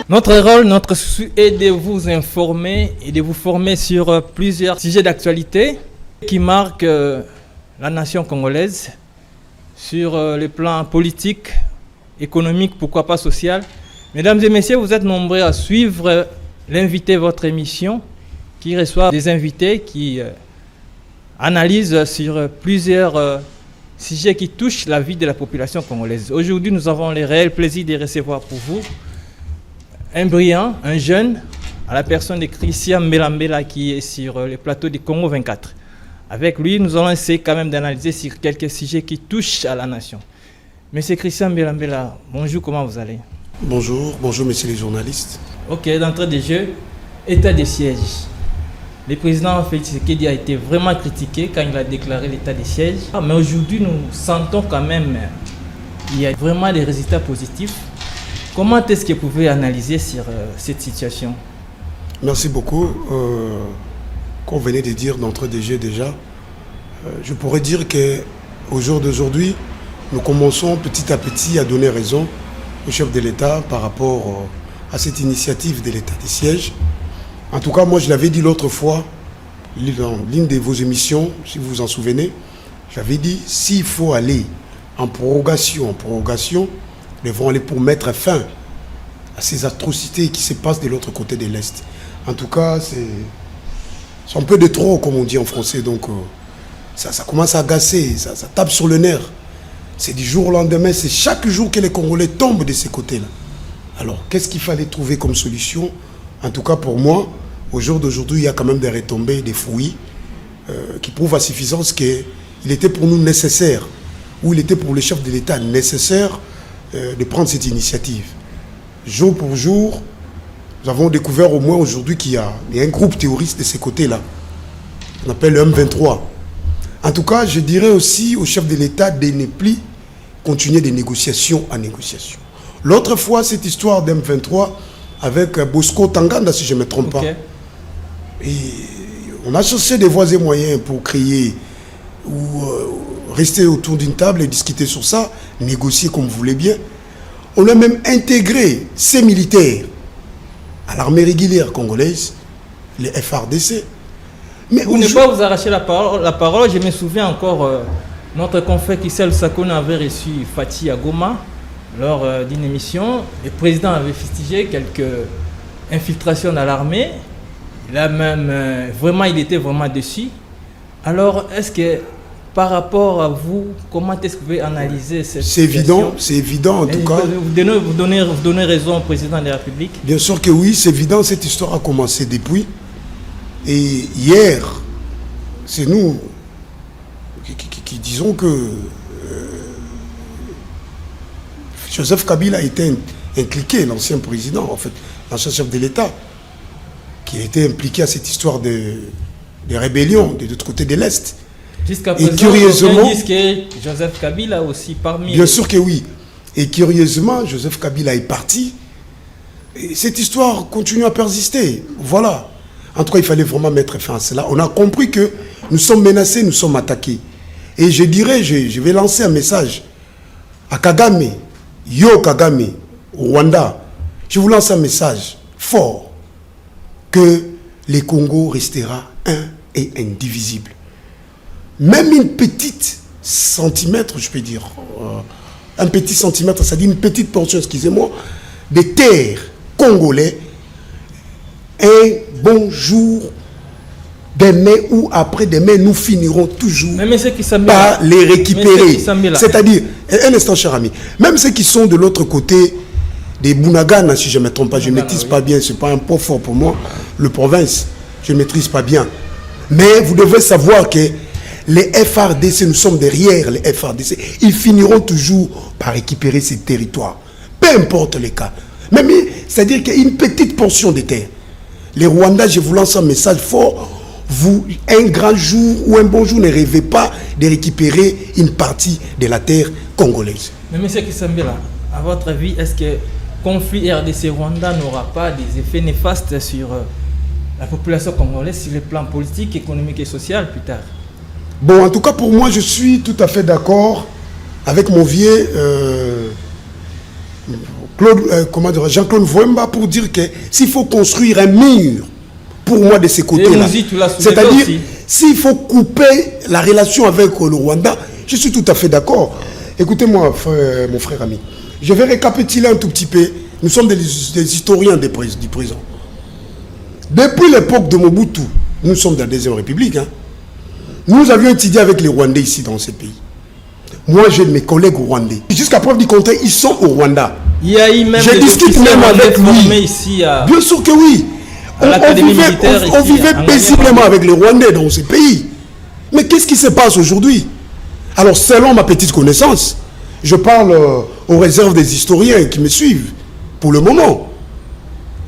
Notre rôle, notre souci est de vous informer et de vous former sur plusieurs sujets d'actualité qui marquent la nation congolaise sur le plan politique, économique, pourquoi pas social. Mesdames et messieurs, vous êtes nombreux à suivre l'invité, votre émission, qui reçoit des invités qui analysent sur plusieurs sujets qui touchent la vie de la population congolaise. Aujourd'hui, nous avons le réel plaisir de recevoir pour vous un brillant, un jeune, à la personne de Christian Mbela qui est sur le plateau du Congo 24. Avec lui, nous allons essayer quand même d'analyser sur quelques sujets qui touchent à la nation. Monsieur Christian Mbela, bonjour, comment vous allez? Bonjour messieurs les journalistes. Ok, d'entrée de jeu, état de siège. Le président Félix Tshisekedi a été vraiment critiqué quand il a déclaré l'état de siège. Mais aujourd'hui, nous sentons quand même qu'il y a vraiment des résultats positifs. Comment est-ce que vous pouvez analyser sur cette situation? Merci beaucoup. Qu'on venait de dire d'entrée de jeu déjà, je pourrais dire qu'au jour d'aujourd'hui, nous commençons petit à petit à donner raison au chef de l'État par rapport à cette initiative de l'état de siège. En tout cas, moi je l'avais dit l'autre fois, dans l'une de vos émissions, si vous vous en souvenez, j'avais dit s'il faut aller en prorogation, nous devons aller pour mettre fin à ces atrocités qui se passent de l'autre côté de l'Est. En tout cas, c'est un peu de trop, comme on dit en français, donc ça commence à agacer, ça tape sur le nerf. C'est du jour au lendemain, c'est chaque jour que les Congolais tombent de ces côtés-là. Alors, qu'est-ce qu'il fallait trouver comme solution? En tout cas, pour moi, au jour d'aujourd'hui, il y a quand même des retombées, des fruits qui prouvent à suffisance qu'il était pour nous nécessaire, ou il était pour le chef de l'État nécessaire de prendre cette initiative. Jour pour jour, nous avons découvert au moins aujourd'hui qu'il y a un groupe terroriste de ces côtés-là. On appelle le M23. En tout cas, je dirais aussi au chef de l'État de ne plus continuer de négociation en négociation. L'autre fois, cette histoire d'M23 avec Bosco Tanganda, si je ne me trompe pas. Et on a cherché des voies et moyens pour créer ou rester autour d'une table et discuter sur ça, négocier comme vous voulez bien. On a même intégré ces militaires à l'armée régulière congolaise, les FARDC. Mais vous ne pas vous arracher la parole, je me souviens encore, notre confrère Kissel Sakone avait reçu Fatih à Goma lors d'une émission. Le président avait fustigé quelques infiltrations dans l'armée. Là même, vraiment, il était vraiment déçu. Alors, est-ce que par rapport à vous, comment est-ce que vous pouvez analyser cette situation? C'est évident en tout cas. Vous donnez raison au président de la République? Bien sûr que oui, c'est évident, cette histoire a commencé depuis. Et hier, c'est nous qui disons que Joseph Kabila a été impliqué, l'ancien président, en fait, l'ancien chef de l'État, qui a été impliqué à cette histoire de rébellion de l'autre côté de l'Est. Jusqu'à présent, curieusement, disent que Joseph Kabila aussi parmi... Bien sûr que oui. Et curieusement, Joseph Kabila est parti. Et cette histoire continue à persister. Voilà. En tout cas, il fallait vraiment mettre fin à cela. On a compris que nous sommes menacés, nous sommes attaqués. Et je dirais, je vais lancer un message à Kagame, Yo Kagame, au Rwanda. Je vous lance un message fort que le Congo restera un et indivisible. Même une petite centimètre, je peux dire, un petit centimètre, c'est-à-dire une petite portion, excusez-moi, de terre congolais, un bon jour, demain ou après-demain, nous finirons toujours par les récupérer. C'est-à-dire, un instant, cher ami, même ceux qui sont de l'autre côté des Bunagana, si je ne me trompe pas, je ne maîtrise pas bien, ce n'est pas un point fort pour moi, le province, je ne maîtrise pas bien. Mais vous devez savoir que les FARDC, nous sommes derrière les FARDC, ils finiront toujours par récupérer ces territoires, peu importe les cas. Même, c'est-à-dire qu'il y a une petite portion de terre. Les Rwandais, je vous lance un message fort, vous, un grand jour ou un bon jour, ne rêvez pas de récupérer une partie de la terre congolaise. Mais M. Kisambela, à votre avis, est-ce que le conflit RDC-Rwanda n'aura pas des effets néfastes sur la population congolaise, sur le plan politique, économique et social plus tard? Bon, en tout cas, pour moi, je suis tout à fait d'accord avec mon vieux Jean-Claude Mvouemba pour dire que s'il faut construire un mur, pour moi, de ces côtés-là, c'est-à-dire s'il faut couper la relation avec le Rwanda, je suis tout à fait d'accord. Écoutez-moi, mon frère ami, je vais récapituler un tout petit peu. Nous sommes des historiens du présent. Depuis l'époque de Mobutu, nous sommes dans la Deuxième République. Hein. Nous avions étudié avec les Rwandais ici dans ce pays. Moi, j'ai mes collègues rwandais. Jusqu'à preuve du contraire, ils sont au Rwanda. Il y a eu même je discute même avec lui. Ici à... Bien sûr que oui. On vivait paisiblement avec les Rwandais dans ce pays. Mais qu'est-ce qui se passe aujourd'hui? Alors, selon ma petite connaissance, je parle aux réserves des historiens qui me suivent pour le moment.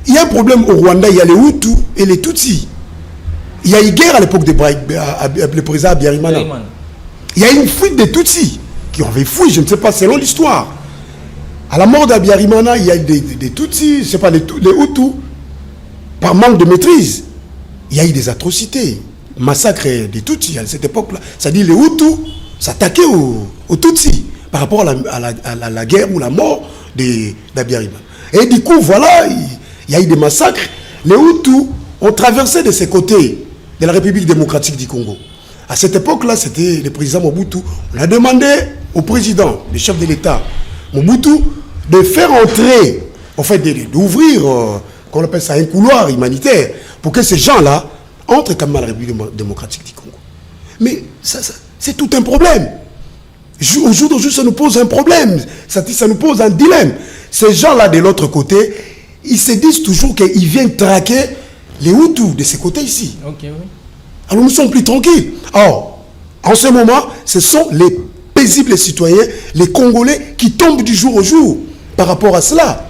Il y a un problème au Rwanda, il y a les Hutus et les Tutsis. Il y a eu guerre à l'époque du président Habyarimana. Il y a eu une fuite des Tutsis qui avaient fui, je ne sais pas, selon l'histoire. À la mort d'Habyarimana, il y a eu des Tutsis, je ne sais pas, les Hutus, par manque de maîtrise. Il y a eu des atrocités, massacres des Tutsis à cette époque-là. C'est-à-dire les Hutus s'attaquaient aux Tutsis par rapport à la guerre ou la mort d'Habyarimana. Et du coup, voilà, il y a eu des massacres. Les Hutus ont traversé de ces côtés de la République démocratique du Congo. À cette époque-là, c'était le président Mobutu. On a demandé au président, le chef de l'État, Mobutu, de faire entrer, en fait, d'ouvrir, qu'on appelle ça, un couloir humanitaire, pour que ces gens-là entrent quand même à la République démocratique du Congo. Mais c'est tout un problème. Au jour d'aujourd'hui, ça nous pose un problème. Ça nous pose un dilemme. Ces gens-là, de l'autre côté, ils se disent toujours qu'ils viennent traquer les Hutus de ces côtés ici. Okay, oui. Alors nous sommes plus tranquilles. Or, en ce moment, ce sont les paisibles citoyens, les Congolais, qui tombent du jour au jour par rapport à cela.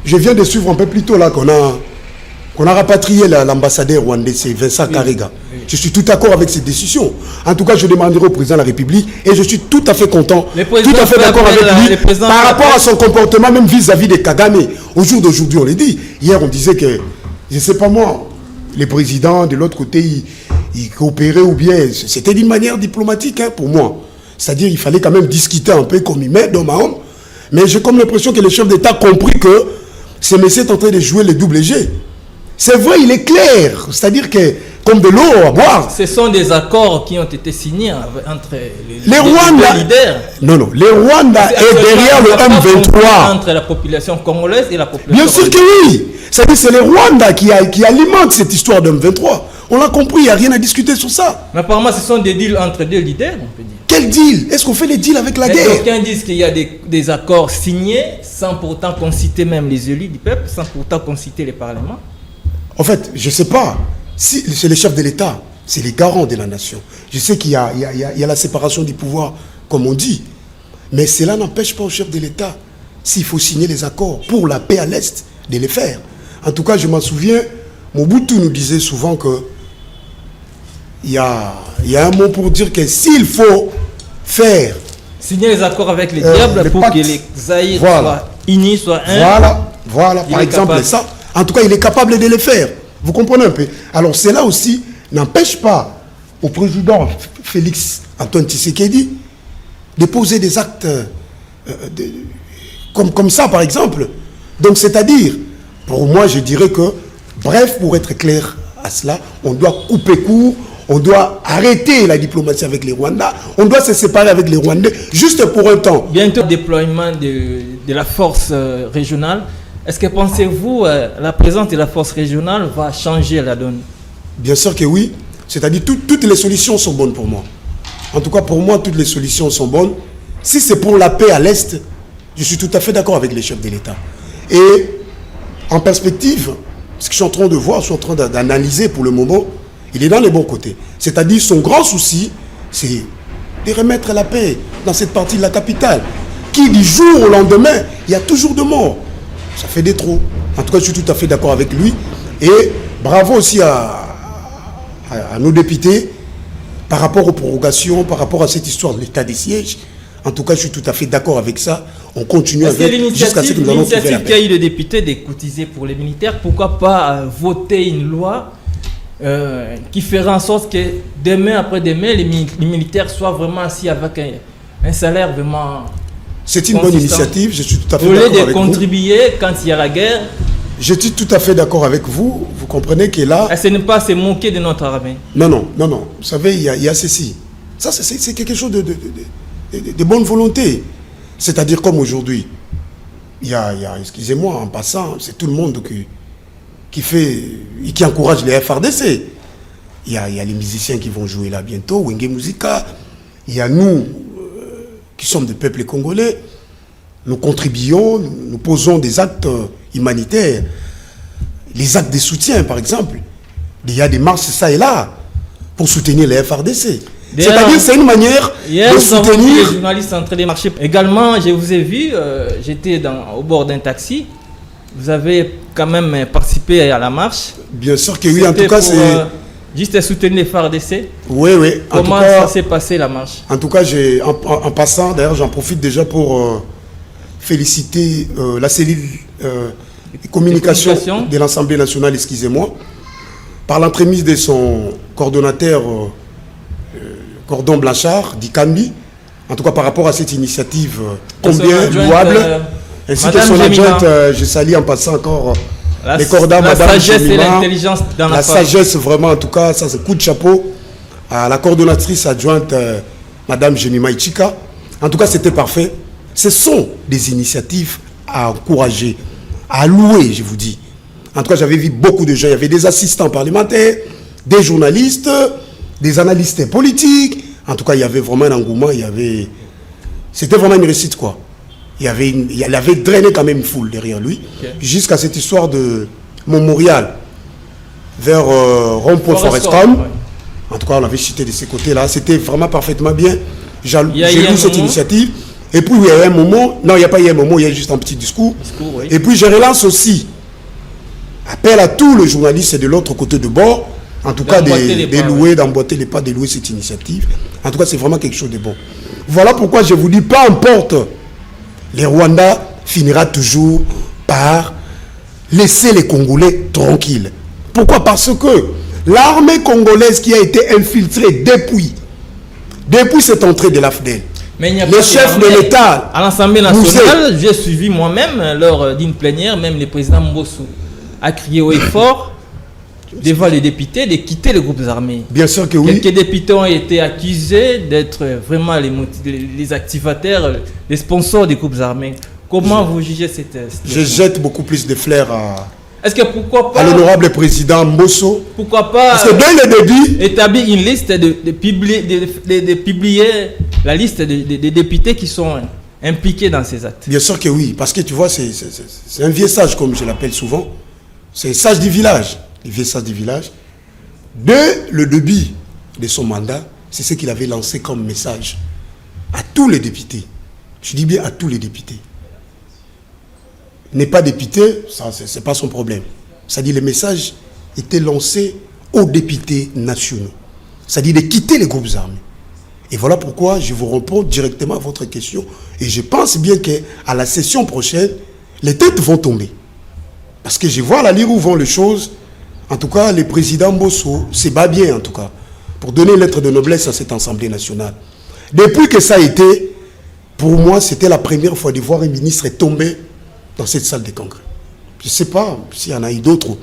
Je viens de suivre un peu plus tôt là qu'on a rapatrié l'ambassadeur rwandais, c'est Vincent Karega. Oui. Je suis tout d'accord avec cette décision. En tout cas, je demanderai au président de la République et je suis tout à fait content, tout à fait d'accord avec lui par rapport à son comportement, même vis-à-vis de Kagame. Au jour d'aujourd'hui, on l'a dit. Hier, on disait que, je ne sais pas moi, les présidents de l'autre côté, ils coopéraient ou bien, c'était d'une manière diplomatique hein, pour moi. C'est-à-dire qu'il fallait quand même discuter un peu comme il met d'homme à homme. Mais j'ai comme l'impression que le chef d'État a compris que ce monsieur est en train de jouer le double G. C'est vrai, il est clair. C'est-à-dire que, comme de l'eau à boire. Ce sont des accords qui ont été signés entre les Rwandais. Non, les Rwandais est derrière le M23. Entre la population congolaise et la population. Bien sûr que oui. C'est-à-dire que c'est les Rwandais qui alimentent cette histoire de M23. On l'a compris, il n'y a rien à discuter sur ça. Mais apparemment, ce sont des deals entre deux leaders, on peut dire. Quel deal? Est-ce qu'on fait des deals avec la guerre? Aucun disent qu'il y a des accords signés sans pourtant conciter même les élus du peuple, sans pourtant conciter les parlements. En fait, je ne sais pas. Si c'est le chef de l'État, c'est les garants de la nation. Je sais qu'il y a la séparation du pouvoir, comme on dit. Mais cela n'empêche pas au chef de l'État, s'il faut signer les accords pour la paix à l'Est, de les faire. En tout cas, je m'en souviens, Mobutu nous disait souvent que il y a un mot pour dire que s'il faut faire... signer les accords avec les diables pour que les Zaïre soient unis, soient un. Voilà, par exemple, ça. En tout cas, il est capable de les faire. Vous comprenez un peu? Alors, cela aussi n'empêche pas au président Félix Antoine Tshisekedi de poser des actes comme ça, par exemple. Donc, c'est-à-dire, pour moi, je dirais que, bref, pour être clair à cela, on doit couper court, on doit arrêter la diplomatie avec les Rwandais, on doit se séparer avec les Rwandais, juste pour un temps. Bientôt, déploiement de la force régionale. Est-ce que pensez-vous la présence de la force régionale va changer la donne? Bien sûr que oui. C'est-à-dire toutes les solutions sont bonnes pour moi. En tout cas, pour moi, toutes les solutions sont bonnes. Si c'est pour la paix à l'Est, je suis tout à fait d'accord avec les chefs de l'État. Et en perspective, ce que je suis en train de voir, je suis en train d'analyser pour le moment, il est dans les bons côtés. C'est-à-dire son grand souci, c'est de remettre la paix dans cette partie de la capitale. Qui, du jour au lendemain, il y a toujours de morts. Ça fait des trop. En tout cas, je suis tout à fait d'accord avec lui. Et bravo aussi à nos députés par rapport aux prorogations, par rapport à cette histoire de l'état des sièges. En tout cas, je suis tout à fait d'accord avec ça. On continue avec jusqu'à ce que nous allons trouver la paix. L'initiative qu'a eu le député de cotiser pour les militaires, pourquoi pas voter une loi qui fera en sorte que demain après demain, les militaires soient vraiment assis avec un salaire vraiment C'est une bonne initiative, je suis tout à fait Au lieu d'accord de avec vous. contribuer quand il y a la guerre, Je suis tout à fait d'accord avec vous. Vous comprenez que là... ce n'est pas se moquer de notre armée. Non. Vous savez, il y a ceci. Ça, c'est quelque chose de bonne volonté. C'est-à-dire comme aujourd'hui, il y a, excusez-moi, en passant, c'est tout le monde qui encourage les FRDC. Il y a les musiciens qui vont jouer là bientôt, Wenge Musica. Il y a nous, qui sommes des peuples congolais. Nous contribuons, nous posons des actes humanitaires. Les actes de soutien, par exemple. Il y a des marches, ça et là, pour soutenir les FRDC. C'est-à-dire, c'est une manière de soutenir... Les journalistes en train de marcher. Également, je vous ai vu, j'étais au bord d'un taxi. Vous avez quand même participé à la marche. Bien sûr que oui, en tout cas, c'est... Juste soutenir les FARDC. Oui. Comment ça s'est passé la marche? En tout cas, en passant, d'ailleurs, j'en profite déjà pour féliciter la cellule de communication de l'Assemblée nationale, excusez-moi, par l'entremise de son coordonnateur Cordon Blanchard, d'Ikambi, en tout cas par rapport à cette initiative combien louable, ainsi que son adjointe, je salue en passant encore les cordons, Madame sagesse Jemima, et l'intelligence dans la sagesse vraiment, en tout cas, ça c'est coup de chapeau à la coordonnatrice adjointe Madame Jemima Ichika. En tout cas, c'était parfait. Ce sont des initiatives à encourager, à louer, je vous dis. En tout cas, j'avais vu beaucoup de gens. Il y avait des assistants parlementaires, des journalistes, des analystes politiques. En tout cas, il y avait vraiment un engouement. C'était vraiment une réussite, quoi. Il avait drainé quand même une foule derrière lui, jusqu'à cette histoire de Montmorial vers Rond-Point Forescom. En tout cas, on avait cité de ces côtés-là. C'était vraiment parfaitement bien. J'ai lu cette initiative. Et puis, il y a un moment, non, il n'y a pas eu un moment, il y a juste un petit discours. Oui. Et puis, je relance aussi, appel à tous les journalistes de l'autre côté de bord, en tout cas, d'emboîter les pas, de louer cette initiative. En tout cas, c'est vraiment quelque chose de bon. Voilà pourquoi je vous dis, peu importe, les Rwandais finira toujours par laisser les Congolais tranquilles. Pourquoi? Parce que l'armée congolaise qui a été infiltrée depuis cette entrée de l'AFDEL, le chef de l'État à l'Assemblée nationale, j'ai suivi moi-même lors d'une plénière, même le président Mbossou a crié haut et fort devant les députés de quitter les groupes armés. Bien sûr que oui. Quelques députés ont été accusés d'être vraiment les activateurs, les sponsors des groupes armés. Comment vous jugez cette situation? Je jette beaucoup plus de fleurs à... Est-ce que pourquoi pas... à l'honorable président Mbosso. Pourquoi pas... Parce que dès le début... établir une liste de publier la liste des députés qui sont impliqués dans ces actes. Bien sûr que oui. Parce que tu vois, c'est un vieux sage, comme je l'appelle souvent. C'est un sage du village. Le vieux sage du village. Dès le début de son mandat, c'est ce qu'il avait lancé comme message à tous les députés. Je dis bien à tous les députés. N'est pas député, ça c'est pas son problème. C'est-à-dire le message était lancé aux députés nationaux. C'est-à-dire de quitter les groupes armés. Et voilà pourquoi je vous réponds directement à votre question. Et je pense bien qu'à la session prochaine, les têtes vont tomber. Parce que je vois à la lire où vont les choses. En tout cas, le président Mbosso se bat bien, en tout cas, pour donner une lettre de noblesse à cette Assemblée nationale. Depuis que ça a été, pour moi, c'était la première fois de voir un ministre tomber dans cette salle de congrès. Je ne sais pas s'il y en a eu d'autres,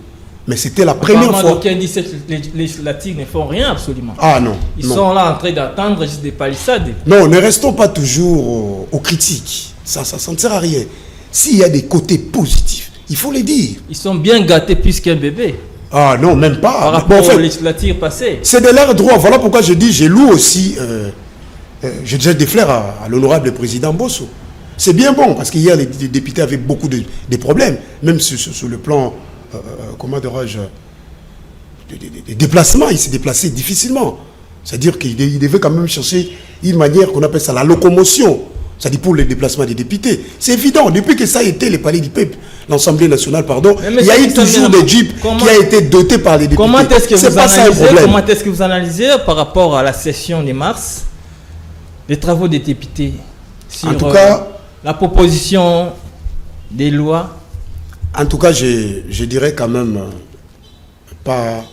mais c'était la première fois. Aucun 17 législatifs ne font rien absolument. Ah non. Ils sont là en train d'attendre juste des palissades. Non, ne restons pas toujours aux critiques. Ça ne sert à rien. S'il y a des côtés positifs, il faut les dire. Ils sont bien gâtés plus qu'un bébé. Ah non, même pas. Par rapport aux législatives passées. C'est de leur droit. Voilà pourquoi je dis, je loue aussi, je jette des fleurs à l'honorable président Mbosso. C'est bien bon, parce qu'hier, les députés avaient beaucoup de problèmes, même sur le plan, comment dirais-je, des déplacements. Ils se déplaçaient difficilement. C'est-à-dire qu'ils devaient quand même chercher une manière qu'on appelle ça la locomotion. C'est-à-dire pour les déplacements des députés. C'est évident, depuis que ça a été le palais du peuple, l'Assemblée nationale, pardon, il y a eu toujours des jeeps qui a été dotés par les députés. Comment est-ce que vous analysez par rapport à la session de mars, les travaux des députés sur, en tout cas, la proposition des lois? En tout cas, je dirais quand même pas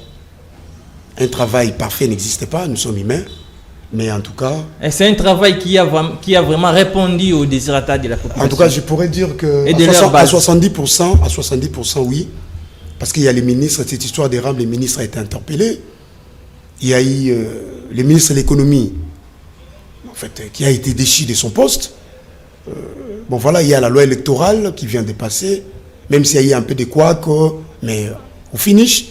un travail parfait n'existe pas, nous sommes humains. Mais en tout cas... Et c'est un travail qui a vraiment répondu aux désirata de la population. En tout cas, je pourrais dire que à 70%, oui. Parce qu'il y a les ministres, cette histoire des rames, les ministres ont été interpellés. Il y a eu le ministre de l'économie, en fait, qui a été déchu de son poste. Bon voilà, il y a la loi électorale qui vient de passer, même s'il y a eu un peu de couacs, mais au finish,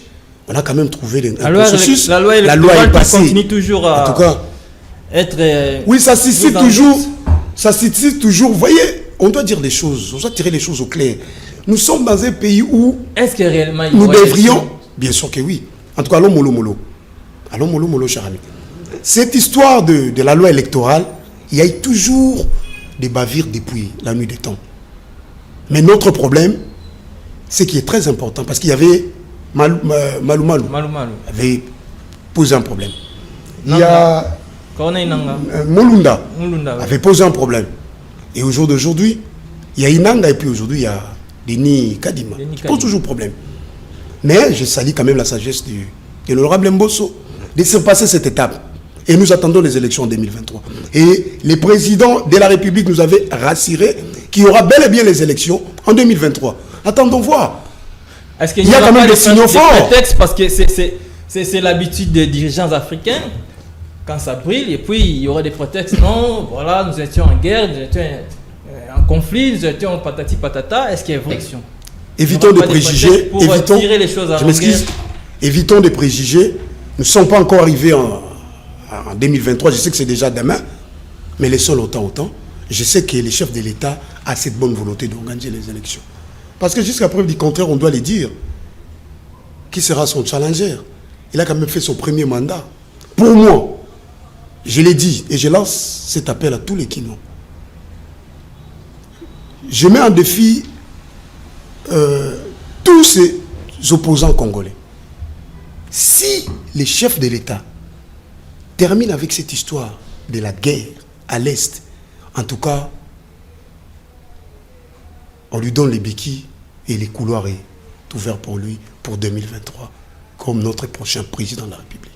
on a quand même trouvé un processus. La loi électorale continue toujours à... En tout cas, être... oui, ça suscite toujours, vous voyez, on doit dire les choses, on doit tirer les choses au clair. Nous sommes dans un pays où est-ce que réellement nous devrions, bien sûr que oui, en tout cas, allons mollo, cher ami. Cette histoire de la loi électorale, il y a eu toujours des bavures depuis la nuit des temps. Mais notre problème, c'est qui est très important, parce qu'il y avait Malou avait posé un problème. Il y a... Mulunda avait posé un problème. Et au jour d'aujourd'hui, il y a Inanga et puis aujourd'hui il y a Denis Kadima qui pose toujours problème. Mais je salue quand même la sagesse de l'honorable Mbosso de surpasser cette étape. Et nous attendons les élections en 2023. Et les présidents de la République nous avaient rassuré qu'il y aura bel et bien les élections en 2023. Attendons voir. Est-ce qu'il y a quand même des signaux forts? Parce que c'est l'habitude des dirigeants africains. Quand ça brille, et puis il y aura des prétextes. Non, voilà, nous étions en guerre, nous étions en conflit, nous étions patati patata. Est-ce qu'il y a une élection? Évitons de préjugés. Tirer les choses à je m'excuse. Évitons de préjugés. Nous ne sommes pas encore arrivés en 2023. Je sais que c'est déjà demain. Mais laissons le temps au temps. Je sais que les chefs de l'État a cette bonne volonté d'organiser les élections. Parce que jusqu'à preuve du contraire, on doit les dire. Qui sera son challenger? Il a quand même fait son premier mandat. Pour moi, je l'ai dit et je lance cet appel à tous les Kinois. Je mets en défi tous ces opposants congolais. Si les chefs de l'État terminent avec cette histoire de la guerre à l'Est, en tout cas, on lui donne les béquilles et les couloirs est ouverts pour lui pour 2023, comme notre prochain président de la République.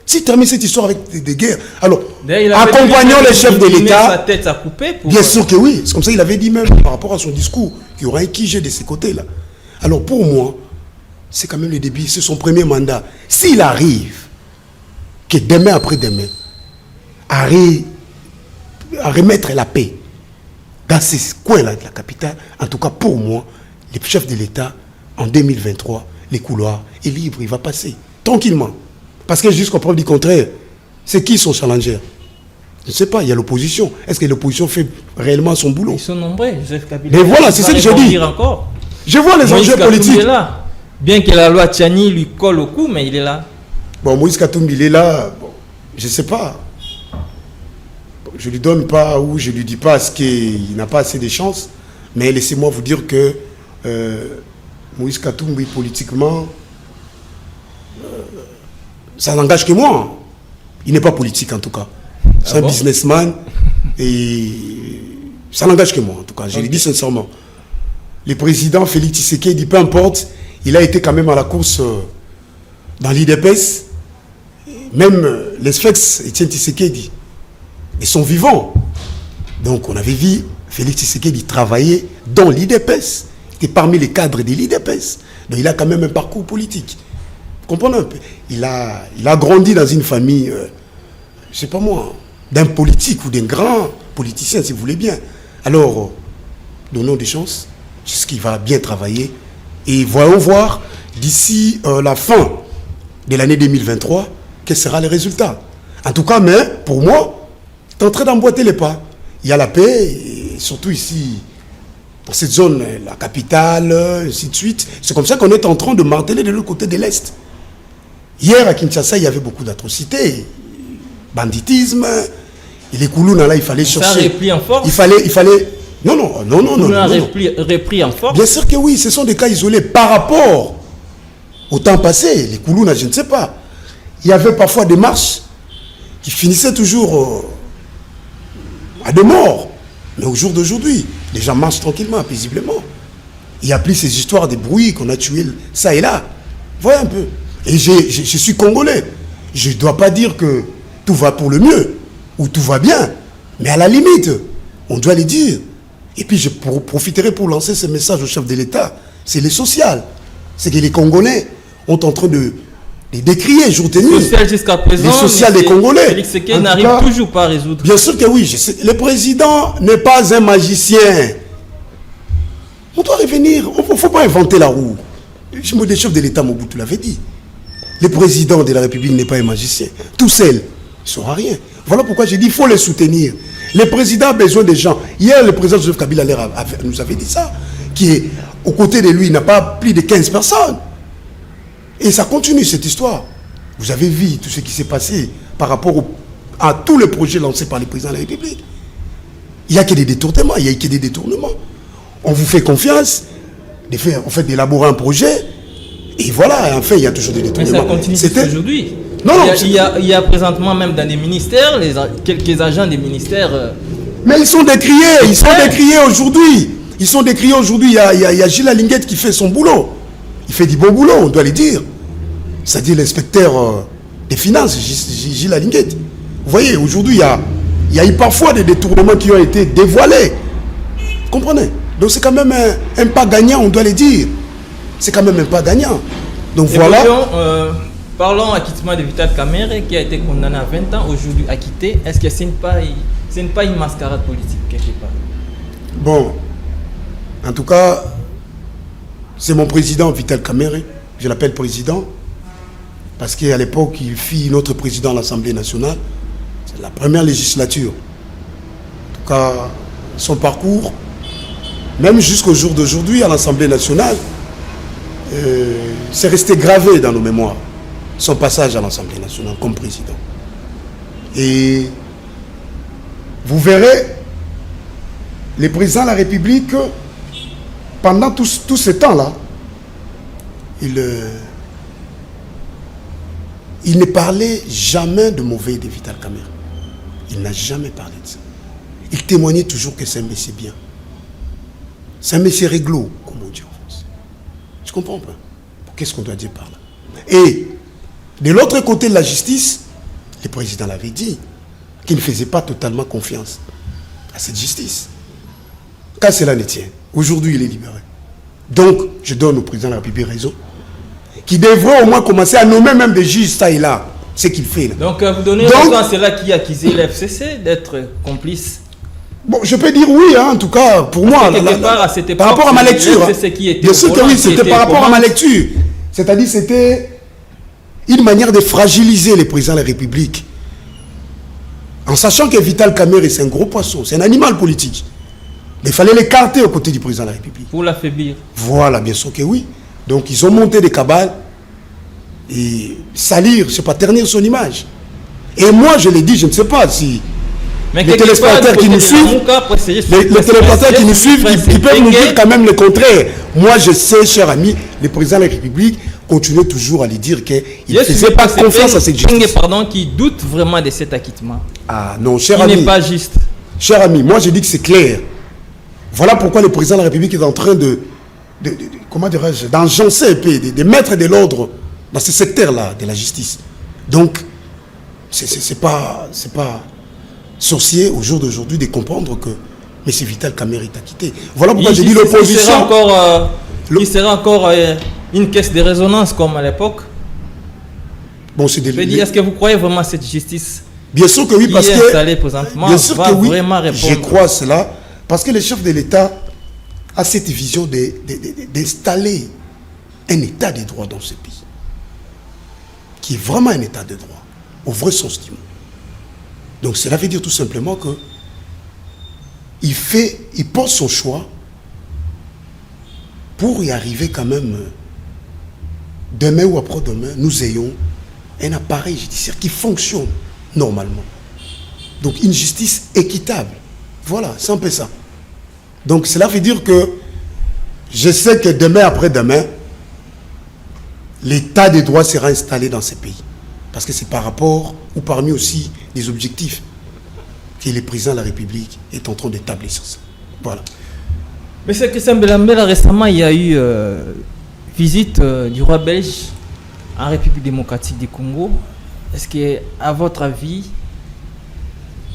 S'il termine cette histoire avec des guerres, alors accompagnons les chefs de l'État. Sa tête à couper pour... Bien sûr que oui, c'est comme ça qu'il avait dit même par rapport à son discours qu'il y aura un QG de ces côtés-là. Alors pour moi, c'est quand même le début, c'est son premier mandat. S'il arrive que demain après demain, à remettre la paix dans ces coins-là de la capitale, en tout cas pour moi, les chefs de l'État, en 2023, les couloirs est libre, il va passer tranquillement. Parce que jusqu'au preuve du contraire, c'est qui son challenger? Je ne sais pas, il y a l'opposition. Est-ce que l'opposition fait réellement son boulot? Ils sont nombreux, Joseph Kabila. Mais voilà, c'est ce que je dis. Je vois les enjeux politiques. Est là. Bien que la loi Tchani lui colle au cou, mais il est là. Bon, Moïse Katumbi, il est là. Bon, je ne sais pas. Je ne lui donne pas ou je ne lui dis pas ce qu'il n'a pas assez de chance. Mais laissez-moi vous dire que Moïse Katumbi, politiquement, ça n'engage que moi. Il n'est pas politique en tout cas. C'est un businessman et ça n'engage que moi en tout cas. Je le dis sincèrement. Le président Félix Tshisekedi, peu importe, il a été quand même à la course dans l'IDPS. Même les Sfex, Etienne Tshisekedi, ils sont vivants. Donc on avait vu Félix Tshisekedi travailler dans l'IDPS. Il était parmi les cadres de l'IDPS. Donc il a quand même un parcours politique. Comprenez un peu. Il a grandi dans une famille, je ne sais pas moi, d'un politique ou d'un grand politicien, si vous voulez bien. Alors, donnons des chances, jusqu'il va bien travailler. Et voyons voir, d'ici la fin de l'année 2023, quels seront les résultats. En tout cas, mais, pour moi, c'est en train d'emboîter les pas. Il y a la paix, et surtout ici, dans cette zone, la capitale, ainsi de suite. C'est comme ça qu'on est en train de marteler de l'autre côté de l'Est. Hier à Kinshasa, il y avait beaucoup d'atrocités, banditisme, et les Koulouna là, il fallait chercher. Ça a repris en force. Il fallait. Non. Repris en force. Bien sûr que oui, ce sont des cas isolés par rapport au temps passé. Les Koulouna, je ne sais pas. Il y avait parfois des marches qui finissaient toujours à des morts. Mais au jour d'aujourd'hui, les gens marchent tranquillement, paisiblement. Il n'y a plus ces histoires de bruit qu'on a tué ça et là. Voyez un peu. Et je suis congolais. Je ne dois pas dire que tout va pour le mieux, ou tout va bien. Mais à la limite, on doit les dire. Et puis je profiterai pour lancer ce message au chef de l'État. C'est le social. C'est que les Congolais ont en train de décrier jour et nuit. Le social jusqu'à présent, les social des Congolais. Félix Tshisekedi n'arrive toujours pas à résoudre. Bien sûr que oui. Le président n'est pas un magicien. On doit revenir. Il ne faut pas inventer la roue. Le chef de l'État Mobutu l'avait dit. Le président de la République n'est pas un magicien. Tout seul, il ne saura rien. Voilà pourquoi j'ai dit qu'il faut les soutenir. Le président a besoin des gens. Hier, le président Joseph Kabila nous avait dit ça. Qui est aux côtés de lui, il n'a pas plus de 15 personnes. Et ça continue cette histoire. Vous avez vu tout ce qui s'est passé par rapport à tous les projets lancés par le président de la République. Il n'y a que des détournements. Il n'y a que des détournements. On vous fait confiance. On fait d'élaborer un projet. Et voilà, en fait, il y a toujours des détournements. Mais ça continue aujourd'hui. Non, il y a présentement même dans les ministères, quelques agents des ministères. Mais ils sont décriés. Ils sont décriés aujourd'hui. Ils sont décriés aujourd'hui. Il y a Gilles Alinguette qui fait son boulot. Il fait du bon boulot, on doit le dire. C'est-à-dire l'inspecteur des finances, Gilles Alinguette. Vous voyez, aujourd'hui, il y a eu parfois des détournements qui ont été dévoilés. Vous comprenez? Donc c'est quand même un pas gagnant, on doit le dire. C'est quand même un pas gagnant. Donc voilà. Parlons acquittement de Vital Kamerhe qui a été condamné à 20 ans, aujourd'hui acquitté. Est-ce que ce n'est pas une mascarade politique quelque part? Bon, en tout cas, c'est mon président Vital Kamerhe. Je l'appelle président parce qu'à l'époque, il fit notre président à l'Assemblée nationale. C'est la première législature. En tout cas, son parcours, même jusqu'au jour d'aujourd'hui à l'Assemblée nationale, c'est resté gravé dans nos mémoires. Son passage à l'Assemblée nationale comme président. Et vous verrez, le président de la République, pendant tout ce temps-là, il ne parlait jamais de mauvais de Vital Kamerhe. Il n'a jamais parlé de ça. Il témoignait toujours que c'est un monsieur bien. C'est un monsieur réglo, comme on dit en France. Je comprends pas. Qu'est-ce qu'on doit dire par là? Et de l'autre côté de la justice, le président l'avait dit qu'il ne faisait pas totalement confiance à cette justice. Quand cela ne tient, aujourd'hui il est libéré. Donc, je donne au président de la République raison, qui devrait au moins commencer à nommer même des juges, ça et là, ce qu'il fait là. Donc, vous donnez raison à ceux-là qui accusent l'FCC d'être complice. Bon, je peux dire oui, hein, en tout cas, pour moi, par rapport à ma lecture. Bien sûr que oui, c'était par rapport à ma lecture. C'est-à-dire, c'était une manière de fragiliser les présidents de la République. En sachant que Vital Kamerhe, c'est un gros poisson, c'est un animal politique. Il fallait l'écarter aux côtés du président de la République. Pour l'affaiblir. Voilà, bien sûr que oui. Donc, ils ont monté des cabales et salir, je ne sais pas, ternir son image. Et moi, je l'ai dit, je ne sais pas si mais les téléspectateurs qui nous suivent, ils peuvent nous dire quand même le contraire. Moi, je sais, cher ami, le président de la République continue toujours à lui dire qu'il ne faisait pas confiance à cette justice. Pardon, qui doute vraiment de cet acquittement. Ah non, cher ami. Il n'est pas juste. Cher ami, moi je dis que c'est clair. Voilà pourquoi le président de la République est en train comment dirais-je, d'enjoncer, de mettre de l'ordre dans ce secteur-là de la justice. Donc, c'est pas sorcier au jour d'aujourd'hui de comprendre que M. Vital Kamerhe est acquitté. Voilà pourquoi j'ai dit l'opposition. Il sera encore une caisse de résonance comme à l'époque. Bon, c'est est-ce que vous croyez vraiment à cette justice? Bien sûr que oui, parce que bien sûr que oui, je crois cela, parce que le chef de l'État a cette vision d'installer un état de droit dans ce pays, qui est vraiment un état de droit, au vrai sens du mot. Donc cela veut dire tout simplement que il porte son choix pour y arriver quand même, demain ou après-demain, nous ayons un appareil judiciaire qui fonctionne normalement. Donc une justice équitable. Voilà, c'est un peu ça. Donc cela veut dire que je sais que demain après-demain, l'état des droits sera installé dans ces pays. Parce que c'est par rapport, ou parmi aussi des objectifs que le président de la République est en train d'établir sur ça. Voilà. Monsieur Christian Belambela, récemment, il y a eu visite du roi belge en République démocratique du Congo. Est-ce que, à votre avis,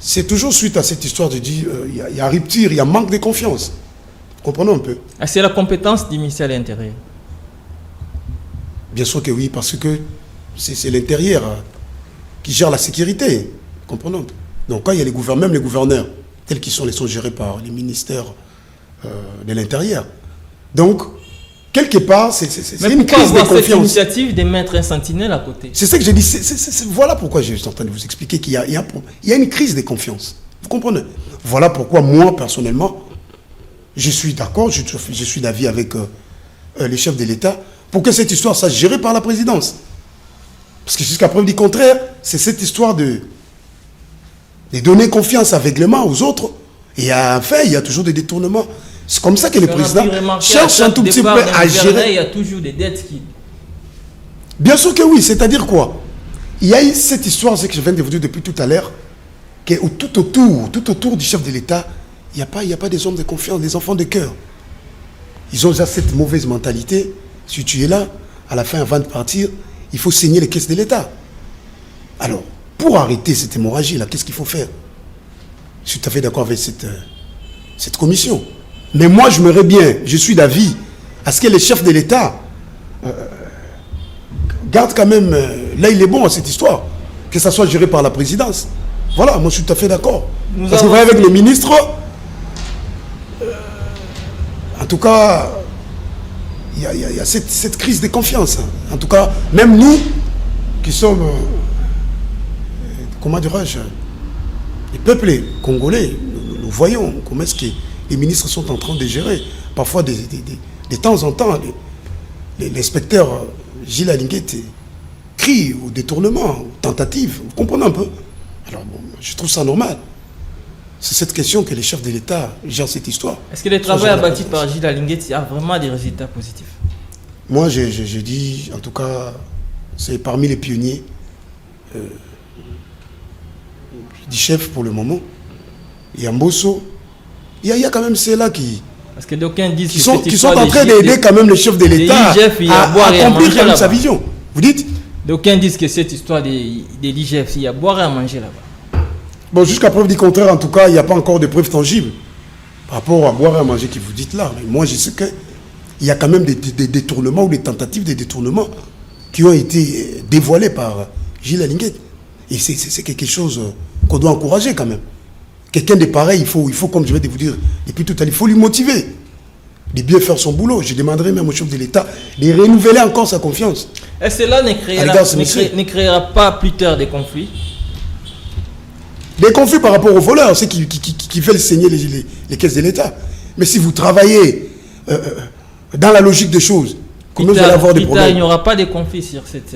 C'est toujours suite à cette histoire de dire il y a rupture, il y a manque de confiance. Comprenons un peu. C'est la compétence du ministère de l'Intérieur. Bien sûr que oui, parce que c'est l'intérieur qui gère la sécurité. Comprenons un peu. Donc quand il y a les gouverneurs, même les gouverneurs, tels qu'ils sont gérés par les ministères de l'Intérieur. Donc, quelque part, c'est une crise de confiance. Mais pourquoi avoir cette initiative de mettre un sentinelle à côté? C'est ça que j'ai dit. Voilà pourquoi je suis en train de vous expliquer qu'il y a une crise de confiance. Vous comprenez? Voilà pourquoi moi, personnellement, je suis d'accord, je suis d'avis avec les chefs de l'État pour que cette histoire soit gérée par la présidence. Parce que jusqu'à preuve du contraire, c'est cette histoire de donner confiance aveuglément aux autres. Et en fait, il y a toujours des détournements. C'est comme ça que le président cherche un tout petit peu à gérer. Il y a toujours des dettes qui... Bien sûr que oui, c'est-à-dire quoi? Il y a eu cette histoire, c'est que je viens de vous dire depuis tout à l'heure, que tout autour du chef de l'État, il n'y a pas des hommes de confiance, des enfants de cœur. Ils ont déjà cette mauvaise mentalité. Si tu es là, à la fin, avant de partir, il faut saigner les caisses de l'État. Alors, pour arrêter cette hémorragie-là, qu'est-ce qu'il faut faire? Je suis tout à fait d'accord avec cette commission. Mais moi, je suis d'avis à ce que les chefs de l'État gardent quand même là, il est bon à cette histoire, que ça soit géré par la présidence. Voilà, moi je suis tout à fait d'accord. Parce que vous voyez, avec les ministres, en tout cas, il y a cette crise de confiance. En tout cas, même nous, qui sommes, comment dirais-je, les peuples congolais, nous voyons comment est-ce que les ministres sont en train de gérer. Parfois, de temps en temps, l'inspecteur Gilles Alinguette crie au détournement, aux tentatives. Vous comprenez un peu? Alors, bon, je trouve ça normal. C'est cette question que les chefs de l'État gèrent cette histoire. Est-ce que le travail abattu par Gilles Alinguette a vraiment des résultats positifs? Moi, j'ai dit, en tout cas, c'est parmi les pionniers. Je dis chef pour le moment. Il y a Mbosso. Il y a quand même ceux-là qui... Parce que d'aucuns disent qui sont en train d'aider quand même le chef de l'État à accomplir quand même sa vision. Vous dites? D'aucuns disent que cette histoire de l'IGF, il y a à boire et à manger là-bas. Bon, jusqu'à preuve du contraire, en tout cas, il n'y a pas encore de preuves tangibles par rapport à boire et à manger que vous dites là. Mais moi, je sais qu'il y a quand même des détournements ou des tentatives de détournements qui ont été dévoilés par Gilles Alinguette. Et c'est quelque chose qu'on doit encourager quand même. Quelqu'un de pareil, il faut, comme je vais vous dire depuis tout à l'heure, il faut lui motiver de bien faire son boulot. Je demanderai même au chef de l'État de renouveler encore sa confiance. Et cela ne créera pas plus tard des conflits? Des conflits par rapport aux voleurs, ceux qui veulent saigner les caisses de l'État. Mais si vous travaillez dans la logique des choses, comment vous allez avoir des problèmes? Il n'y aura pas de conflits sur cette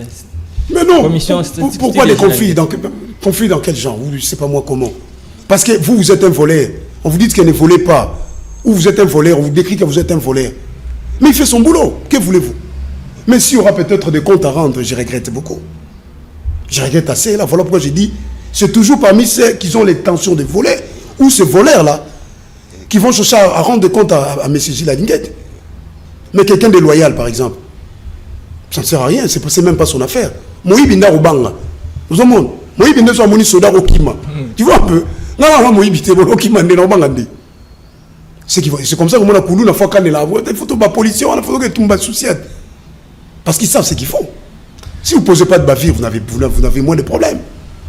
mais non, commission. Pourquoi des conflits? Conflits dans quel genre? Je ne sais pas moi comment. Parce que vous êtes un voleur. On vous dit que ne volez pas. Ou vous êtes un voleur, on vous décrit que vous êtes un voleur. Mais il fait son boulot. Que voulez-vous? Mais s'il y aura peut-être des comptes à rendre, je regrette beaucoup. Je regrette assez. Là, voilà pourquoi j'ai dit, c'est toujours parmi ceux qui ont l'intention de voler, ou ces voleurs-là, qui vont chercher à rendre des comptes à M. Gilles Alinguette. Mais quelqu'un de loyal, par exemple, ça ne sert à rien, c'est même pas son affaire. Moïbi Binda Rubanga. Vous avez vu? Moïbi Binda soit moni soda Okima. Tu vois un peu? Non, Moïbi Binda Okima ne Rubanga. C'est comme ça que mon Koulou n'a pas qu'à la voix. Il faut que la police, il faut que tout le monde soucie. Parce qu'ils savent ce qu'ils font. Si vous ne posez pas de bavure, vous avez moins de problèmes.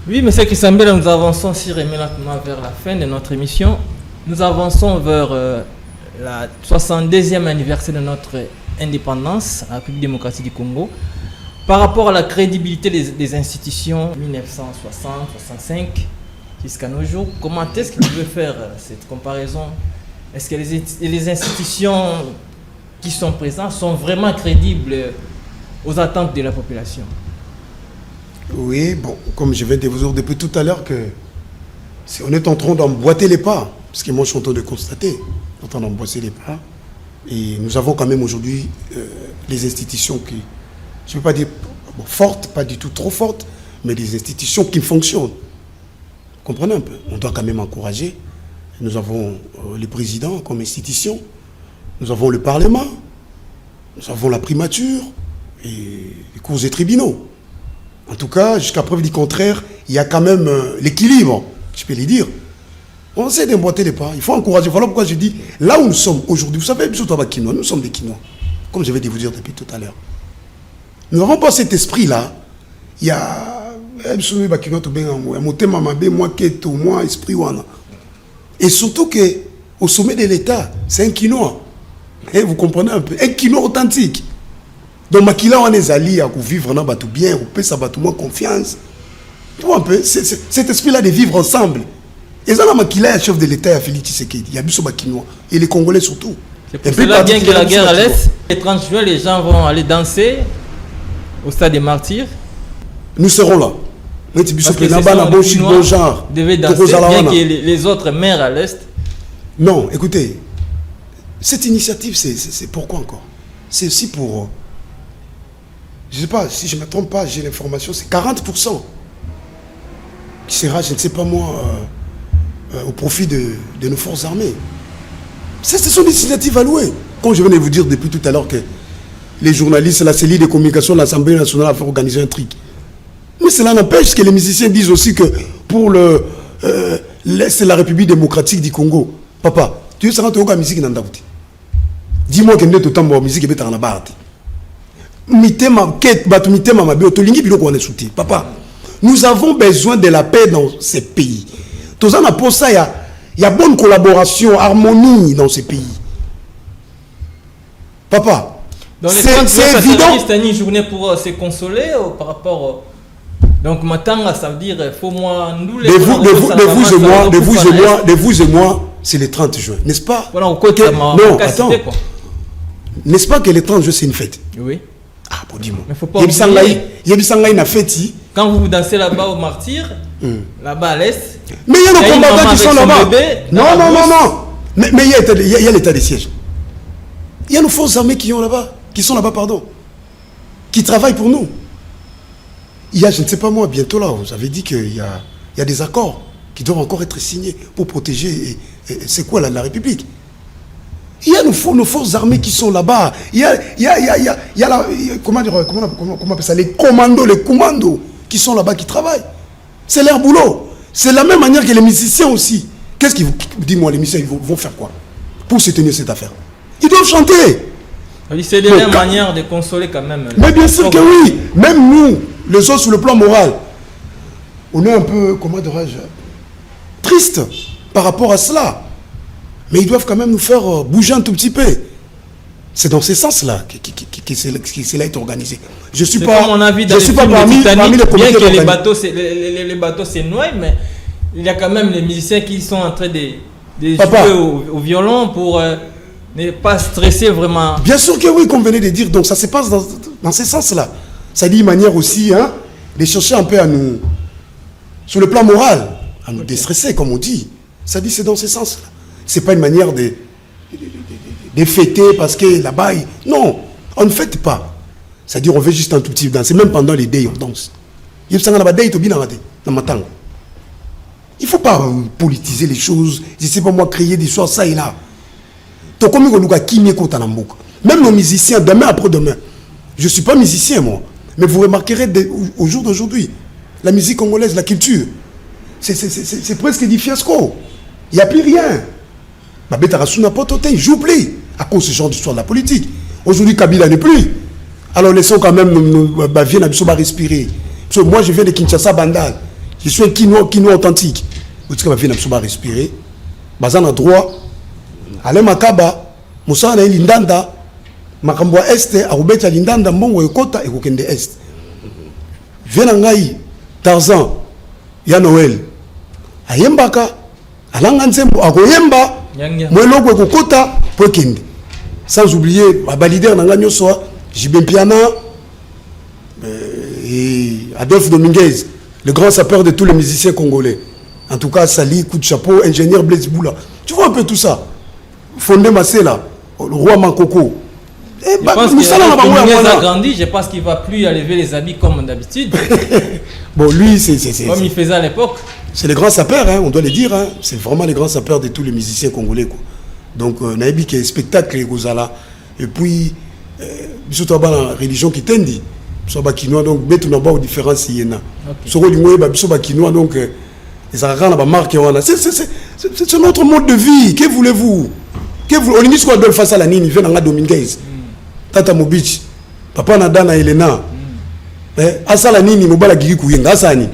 Oui, M. Kisambela, nous avançons si maintenant vers la fin de notre émission. Nous avançons vers la 62e anniversaire de notre indépendance, la République démocratique du Congo. Par rapport à la crédibilité des institutions 1960-65 jusqu'à nos jours, comment est-ce que vous pouvez faire cette comparaison? Est-ce que les institutions qui sont présentes sont vraiment crédibles aux attentes de la population? Oui, bon, comme je viens de vous dire depuis tout à l'heure, on est en train d'emboîter les pas, parce que moi je suis en train de constater, en train d'emboîter les pas, et nous avons quand même aujourd'hui des institutions qui, je ne veux pas dire fortes, pas du tout trop fortes, mais des institutions qui fonctionnent. Vous comprenez un peu? On doit quand même encourager. Nous avons les présidents comme institution, nous avons le Parlement, nous avons la primature et les cours et tribunaux. En tout cas, jusqu'à preuve du contraire, il y a quand même l'équilibre Je peux les dire. On essaie d'emboîter les pas. Il faut encourager. Voilà pourquoi je dis, là où nous sommes aujourd'hui, vous savez, nous sommes des Kinois. Comme je vais vous dire depuis tout à l'heure. Nous n'avons pas cet esprit-là. Il y a... Et surtout qu'au sommet de l'État, c'est un Kinois. Et vous comprenez un peu. Un Kinois authentique. Donc, Makila, on est alliés à vivre dans le bien, on peut savoir moins confiance. Tu vois un peu, cet esprit-là de vivre ensemble. Et ça, Makila est chef de l'État, Félix Tshisekedi. Il y a Bissot Bakinois. Et les Congolais surtout. C'est pour cela, bien que la guerre à l'Est, le 30 juin, les gens vont aller danser au stade des Martyrs. Nous serons là. Parce que ce sont les Chinois devaient danser, bien que les autres maires à l'Est. Non, écoutez, cette initiative, c'est pourquoi encore? C'est aussi pour... Je ne sais pas, si je ne me trompe pas, j'ai l'information, c'est 40% qui sera, je ne sais pas moi, au profit de nos forces armées. Ce sont des initiatives allouées. Comme je venais de vous dire depuis tout à l'heure que les journalistes, la cellule de communication de l'Assemblée nationale a fait organiser un truc. Mais cela n'empêche que les musiciens disent aussi que pour l'Est de la République démocratique du Congo, papa, tu sais, tu as une musique dans ta boutique. Dis-moi que tu as une musique qui est dans la barre. Papa, nous avons besoin de la paix dans ces pays. Tout ça, pour ça, il y a bonne collaboration, harmonie dans ces pays. Papa, c'est évident. C'est une journée pour se consoler par rapport. Donc maintenant, ça veut dire, il faut moi nous les. De vous et moi, c'est le 30 juin, n'est-ce pas? Voilà, au côté non, attends. N'est-ce pas que le 30 juin, c'est une fête? Oui. Ah, bon, dis-moi. Mais faut pas oublier. Quand quand vous dansez là-bas au Martyr, là-bas à l'Est. Mais il y a nos combattants qui sont là-bas. Non. Mais il y a l'état de siège. Il y a nos forces armées qui sont là-bas, pardon. Qui travaillent pour nous. Il y a, je ne sais pas moi, bientôt là, vous avez dit qu'il y a des accords qui doivent encore être signés pour protéger. C'est quoi la République? Il y a nos forces armées qui sont là-bas. Il y a comment appelle ça, les commandos qui sont là-bas, qui travaillent. C'est leur boulot. C'est de la même manière que les musiciens aussi. Qu'est-ce qu'ils dis-moi, les musiciens, ils vont faire quoi pour soutenir cette affaire? Ils doivent chanter. C'est de la manière de consoler quand même. Mais bien sûr que oui. Même nous, les autres sur le plan moral, on est un peu, comment dirais-je, triste par rapport à cela. Mais ils doivent quand même nous faire bouger un tout petit peu. C'est dans ce sens-là que cela est organisé. Je ne suis pas parmi les bien que les bateaux se noient, mais il y a quand même les musiciens qui sont en train de jouer au violon pour ne pas stresser vraiment. Bien sûr que oui, comme vous venez de dire. Donc ça se passe dans ce sens-là. Ça dit une manière aussi de chercher un peu à nous, sur le plan moral, à nous déstresser, comme on dit. Ça dit c'est dans ce sens-là. C'est pas une manière de fêter parce que là-bas, non, on ne fête pas. C'est-à-dire on veut juste un tout petit peu danser. Même pendant les days, on danse. Il ne faut pas politiser les choses. Je ne sais pas moi, créer des choses, ça et là. Même nos musiciens, demain après-demain. Je ne suis pas musicien, moi. Mais vous remarquerez au jour d'aujourd'hui, la musique congolaise, la culture, c'est presque du fiasco. Il n'y a plus rien. Il joue plus à cause de ce genre d'histoire de la politique. Aujourd'hui, Kabila n'est plus. Alors laissons quand même respirer. Parce que moi, je viens de Kinshasa, Bandal. Je suis un Kinois authentique. Vous respirer. Bazan a droit. Alain Makaba, Moussa na Lindanda, Makambwa Est, Arubeta Lindanda, Mbongo Yokota et Kokende Est. Vienangai, Tarzan, ya Noël. Ayembaka, Alanganzembo, Agoyemba, Mweloko Kokota, Pokende. Sans oublier, Abalider Nanganyo Soa, Jibempiana et Adolphe Dominguez, le grand sapeur de tous les musiciens congolais. En tout cas, Sali, coup de chapeau, ingénieur Blaise Boula. Tu vois un peu tout ça. Fondé Massela, le roi Mankoko. Je pense qu'il a grandi, je pense qu'il ne va plus lever les habits comme d'habitude. Bon, lui, comme il faisait à l'époque. C'est les grands sapeurs, on doit le dire. C'est vraiment les grands sapeurs de tous les musiciens congolais. Quoi. Donc, Naïbi qui est spectacle, et puis, surtout dans la religion qui t'indi. Soit Bakinois, donc, mais tout n'a pas de différence. Donc, C'est notre mode de vie. Que voulez-vous? On dit quoi de face à la Nini, vient Dominguez. Tata Mobich, Papa Nadana Elena. Asala Nini, Mobala Gigi Kouyenga, Asani.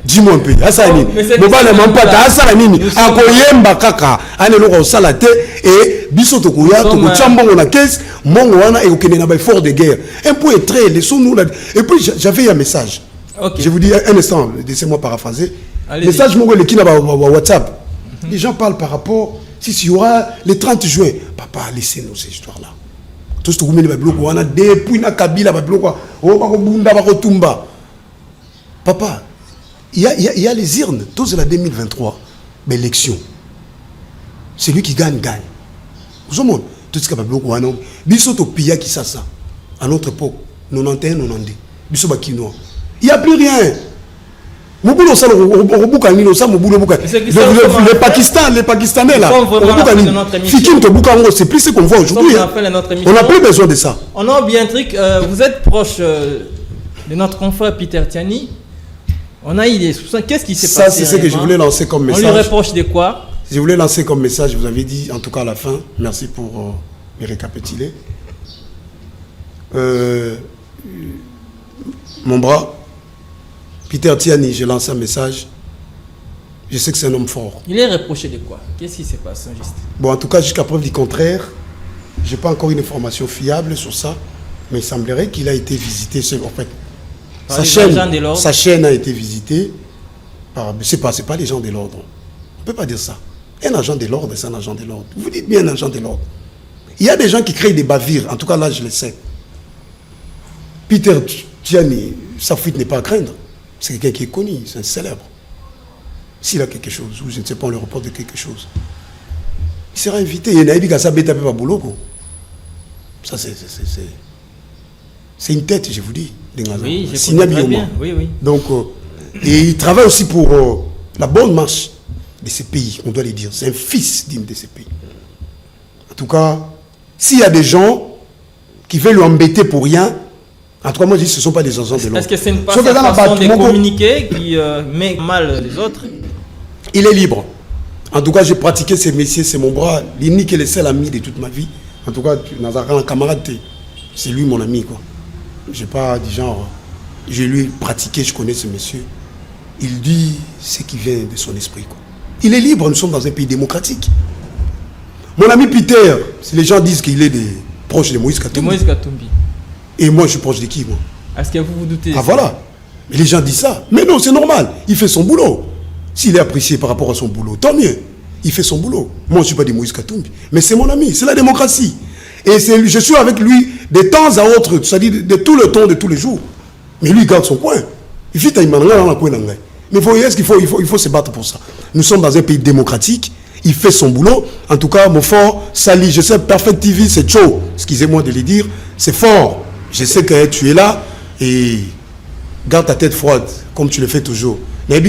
Dis-moi un peu, Asani. Mobala Mampata, Asala Nini. Akoyemba Kaka, Anelo Salate, et Bisoto Kouya, Toko Chambon na caisse, Mongoana et Okenena by fort de guerre. Un peu très, laissons-nous là. Et puis j'avais un message. Je vous dis un instant, laissez-moi paraphraser. Message mon qui n'a pas WhatsApp. Les gens parlent par rapport, si il y aura le 30 juin, papa, laissez-nous ces histoires-là. Tout ce que vous mettez bloc, on a depuis na Kabila bloc, on va bunda va tumba. Papa, il y a les urnes, tous c'est la 2023, mais l'élection. Celui qui gagne gagne. Vous savez tout ce que va bloc on a bisoto pia qui ça à notre époque 91 92 bisoba kinois. Il y a plus rien. Les Pakistanais là, c'est plus ce qu'on voit aujourd'hui. On n'a plus besoin de ça. On a bien un truc, vous êtes proche de notre confrère Peter Tiani. On a eu des soupçons. Qu'est-ce qui s'est passé? Ça, c'est ce que je voulais lancer comme message. On lui reproche de quoi? Je voulais lancer comme message, vous avez dit, en tout cas à la fin, merci pour les récapituler. Mon bras, Peter Tiani, j'ai lancé un message. Je sais que c'est un homme fort. Il est reproché de quoi? Qu'est-ce qui se passe juste? Bon, en tout cas, jusqu'à preuve du contraire, je n'ai pas encore une information fiable sur ça, mais il semblerait qu'il a été visité. En fait, sa chaîne a été visitée par... Ce n'est pas les gens de l'ordre. On ne peut pas dire ça. Un agent de l'ordre, c'est un agent de l'ordre. Vous dites bien un agent de l'ordre. Il y a des gens qui créent des bavures. En tout cas, là, je le sais. Peter Tiani, sa fuite n'est pas à craindre. C'est quelqu'un qui est connu, c'est un célèbre. S'il a quelque chose, ou je ne sais pas, on le reporte de quelque chose, il sera invité. Il y a un ça, c'est une tête, je vous dis. Oui, je connais très bien. Oui, oui. Donc, et il travaille aussi pour la bonne marche de ces pays, on doit le dire. C'est un fils digne de ces pays. En tout cas, s'il y a des gens qui veulent lui embêter pour rien, en tout cas, moi je dis ce ne sont pas des agents de l'ordre. Est-ce que c'est une façon de communiquer qui met mal les autres? Il est libre. En tout cas, j'ai pratiqué ces métiers, c'est mon bras. L'unique et le seul ami de toute ma vie. En tout cas, Nazara, un camarade, c'est lui mon ami, quoi. Je n'ai pas du genre, je lui ai pratiqué, je connais ce monsieur. Il dit ce qui vient de son esprit, quoi. Il est libre, nous sommes dans un pays démocratique. Mon ami Peter, si les gens disent qu'il est proche de Moïse Katumbi. Moïse Katumbi. Et moi, je suis proche de qui, moi? Est-ce que vous vous doutez? Ah, voilà. Mais les gens disent ça. Mais non, c'est normal. Il fait son boulot. S'il est apprécié par rapport à son boulot, tant mieux. Il fait son boulot. Moi, je ne suis pas de Moïse Katumbi. Mais c'est mon ami. C'est la démocratie. Et je suis avec lui de temps à autre, c'est-à-dire de tout le temps, de tous les jours. Mais lui, il garde son coin. Il fait un dans la coin. Mais il faut se battre pour ça. Nous sommes dans un pays démocratique. Il fait son boulot. En tout cas, mon fort, Sali, je sais, Perfect TV, c'est chaud. Excusez-moi de le dire. C'est fort. Je sais que tu es là et garde ta tête froide, comme tu le fais toujours. Je ne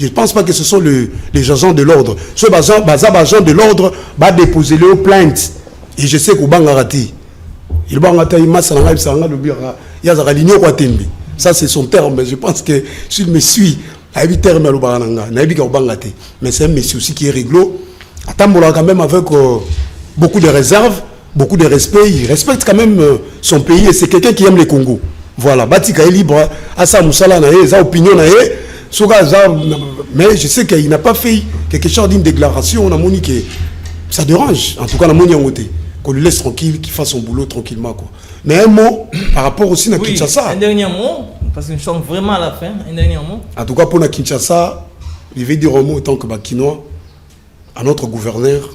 pense pas que ce sont les agents de l'ordre. Ceux agents de l'ordre va déposer les plaintes. Et je sais qu'au Bangarati, il ça c'est son terme. Je pense que s'il me suit, mais c'est un monsieur aussi qui est réglo. Attends, quand même avec beaucoup de réserve, beaucoup de respect. Il respecte quand même son pays et c'est quelqu'un qui aime le Congo. Voilà, Batika est libre, Assa Moussala sa opinion mais je sais qu'il n'a pas fait quelque chose d'une déclaration, on a moni que ça dérange. En tout cas, on a moni qu'on lui laisse tranquille, qu'il fasse son boulot tranquillement, quoi. Mais un mot par rapport aussi à Kinshasa. Un dernier mot, parce que nous sommes vraiment à la fin. Un dernier mot. En tout cas, pour la Kinshasa, je vais dire un mot autant que Bakinois, à notre gouverneur,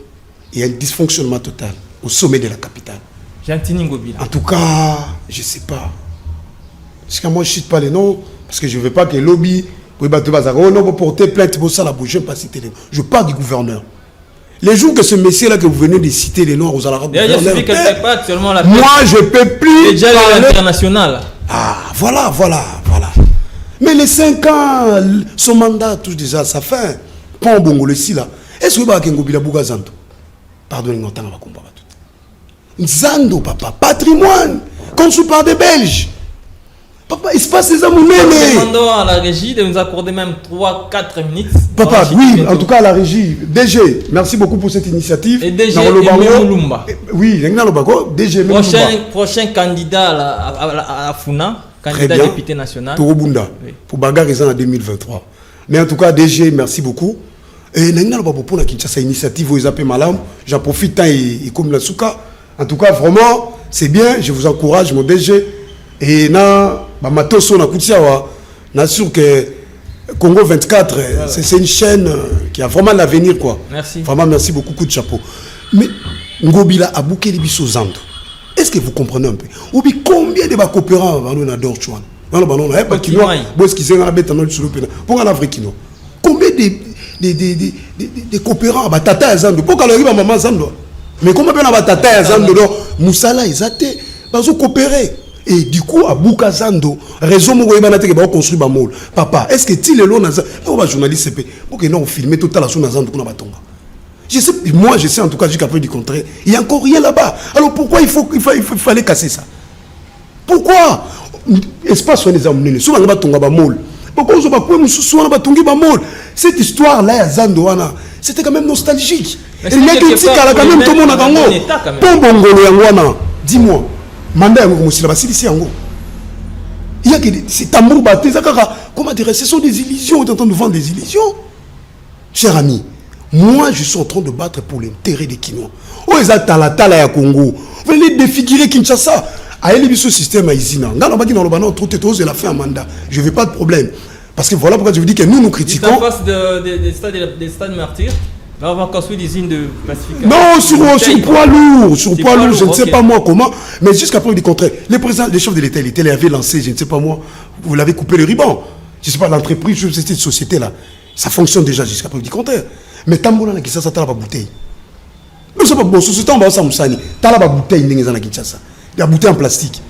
il y a un dysfonctionnement total au sommet de la capitale. En tout cas, je ne sais pas. Parce que moi, je ne cite pas les noms, parce que je ne veux pas que le lobby, pour porter plainte pour ça, je ne vais pas citer les noms. Je parle du gouverneur. Les jours que ce monsieur-là que vous venez de citer les noms aux Arabes, moi, je ne peux plus déjà parler international. Ah, voilà. Mais les 5 ans, son mandat touche déjà à sa fin. Pas en Bongo, le si là. Est-ce que vous avez un Zando? Pardonnez-moi, on va comprendre tout. Zando, papa, patrimoine, construit par des Belges. Papa, espace les amours. Nous demandons à la régie de nous accorder même 3-4 minutes. Papa, oui, en tout cas à la régie. DG, merci beaucoup pour cette initiative. Et DG Mulumba. Oui, DG prochain candidat à la FUNA, candidat député national. Torobunda, oui. Pour Bagarre en 2023. Mais en tout cas, DG, merci beaucoup. Et pour la Kinshasa initiative, vous appelez Malam. J'en profite et comme la souka. En tout cas, vraiment, c'est bien. Je vous encourage, mon DG. Et na matoso na kutiawa na sûr que Congo 24 voilà. C'est une chaîne qui a vraiment l'avenir quoi. Merci. Vraiment merci beaucoup, coup de chapeau. Mais Ngobila a bouqué les biso zando. Est-ce que vous comprenez un peu? Ou bien combien de coopérants on a dans Chouan? Non non pas qui nous boss qui sont avec dans sur le pénal. Pour un africain. Combien de coopérants ba tata zando pour quand arrive maman zando. Mais comment bien ba tata zando Moussala isaté bazo coopérer. Et du coup, à Boukazando, réseau Mougoïbanate va construire Bamol. Papa, est-ce que tu es long dans on va journaliste pour que nous filmer tout à la zone dans Zando Batonga. Je sais, moi je sais en tout cas jusqu'à preuve du contraire, il y a encore rien là-bas. Alors pourquoi il fallait casser ça? Pourquoi? Espace on les a emmenés, souvent Batonga Bamol. Pourquoi on va pas souvent Batonga Bamol? Cette histoire là à Zando c'était quand même nostalgique. Et le mec dit quand même tout le monde a gagné. Pombongolo Yangwana, dis-moi. Mandat il y a que c'est tambour batté, comment dire, ce sont des illusions, on est en train de vendre des illusions. Cher ami, moi je suis en train de battre pour l'intérêt des Kinois. Oh, ils ont tala ya Congo. Vous venez défigurer Kinshasa. A élevé ce système à Izina. Dans le la fin mandat. Je veux pas de problème. Parce que voilà pourquoi je vous dis que nous critiquons. En face des stades martyrs. Là, on va construire des usines de pacification. Non, sur poids lourd, je ne sais pas moi comment, mais jusqu'à preuve du contraire. Le chef de l'État, il avait lancé, je ne sais pas moi, vous l'avez coupé le ruban. Je ne sais pas, l'entreprise, cette société-là, ça fonctionne déjà jusqu'à preuve du contraire. Mais tant que ça, ça t'a la bouteille. Nous sommes pas bon, ce temps, on va s'amuser. T'as la bouteille, la bouteille en plastique.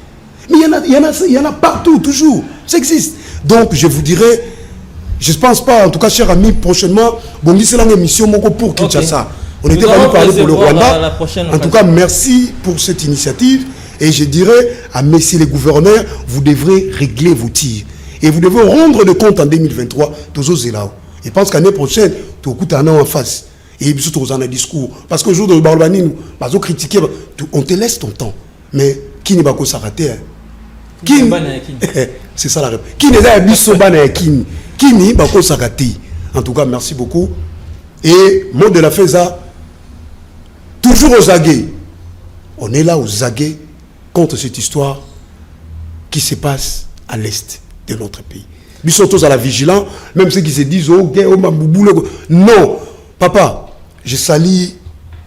Mais il y en a partout, toujours. Ça existe. Donc, je vous dirais. Je ne pense pas, en tout cas, cher ami, prochainement, bon, c'est une émission pour Kinshasa. On était venu parler pour le Rwanda. En tout cas, merci pour cette initiative. Et je dirais à messieurs les gouverneurs, vous devrez régler vos tirs. Et vous devez rendre le compte en 2023, tous aux élèves. Et pense qu'année prochaine, tu as un an en face. Et puis, tu as un discours. Parce qu'au jour de Barbani, nous, critiquer, on te laisse ton temps. Mais qui n'est pas qu'on s'arrête? C'est ça la réponse. Qui n'est pas qu'on Kini Bako Sagati. En tout cas, merci beaucoup. Et mot de la FESA, toujours aux aguets. On est là aux aguets contre cette histoire qui se passe à l'est de notre pays. Nous sommes tous à la vigilance, même ceux qui se disent oh, gay, oh, maboubou, non, papa, je salue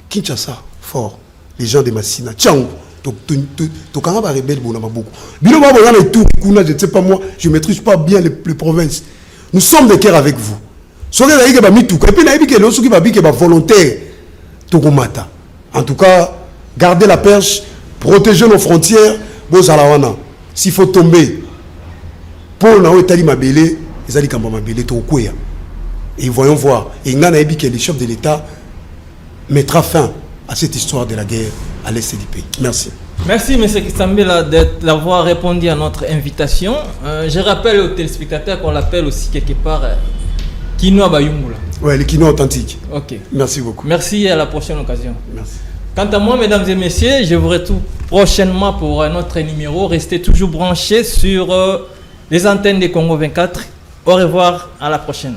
Kinshasa fort, les gens de Massina. Tiens, je ne sais pas moi, je ne maîtrise pas bien les provinces. Nous sommes de cœur avec vous. Et puis, volontaire. En tout cas, gardez la perche, protégez nos frontières. S'il faut tomber, pour nous, et voyons voir. Et le chef de l'État mettra fin à cette histoire de la guerre à l'est du pays. Merci. Merci, M. Kisambela, d'avoir répondu à notre invitation. Je rappelle aux téléspectateurs qu'on l'appelle aussi quelque part Kinoa Bayungula. Oui, le Kinoa authentique. Ok. Merci beaucoup. Merci et à la prochaine occasion. Merci. Quant à moi, mesdames et messieurs, je vous retrouve prochainement pour un autre numéro. Restez toujours branchés sur les antennes des Congo 24. Au revoir, à la prochaine.